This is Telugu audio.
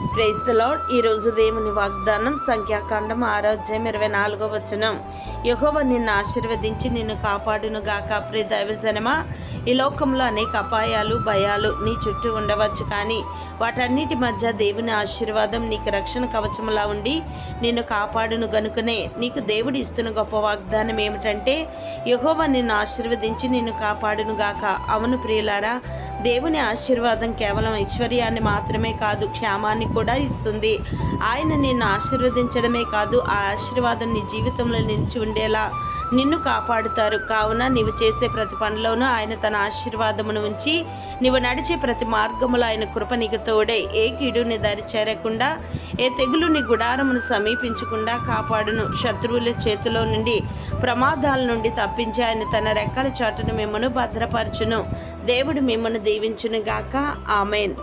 Praise the lord. ఈరోజు దేవుని వాగ్దానం సంఖ్యాకాండం 6:24 యెహోవా నిన్ను ఆశీర్వదించి నిన్ను కాపాడును గాక. ప్రియ దైవజనమా, ఈ లోకంలో అనేక అపాయాలు భయాలు నీ చుట్టూ ఉండవచ్చు, కానీ వాటన్నిటి మధ్య దేవుని ఆశీర్వాదం నీకు రక్షణ కవచములా ఉండి నిన్ను కాపాడును గనుకనే నీకు దేవుడు ఇస్తున్న గొప్ప వాగ్దానం ఏమిటంటే, యెహోవా నిన్ను ఆశీర్వదించి నిన్ను కాపాడును గాక. అవును ప్రియులారా, దేవుని ఆశీర్వాదం కేవలం ఐశ్వర్యాన్ని మాత్రమే కాదు, క్షేమాన్ని కూడా ఇస్తుంది. ఆయన నిన్ను ఆశీర్వదించడమే కాదు, ఆ ఆశీర్వాదం నీ జీవితంలో నిలిచి ఉండేలా నిన్ను కాపాడుతారు. కావున నీవు చేసే ప్రతి పనిలోనూ ఆయన తన ఆశీర్వాదమును ఉంచి, నీవు నడిచే ప్రతి మార్గములో ఆయన కృప నీకు తోడై ఏ కీడు నీ దరి చేరకుండా, ఏ తెగులు నీ గుడారమును సమీపించకుండా కాపాడును. శత్రువుల చేతిలో నుండి ప్రమాదాల నుండి తప్పించి ఆయన తన రెక్కల చాటును మిమ్మను భద్రపరచును. దేవుడు మిమ్మల్ని దీవించును గాక. ఆమేన్.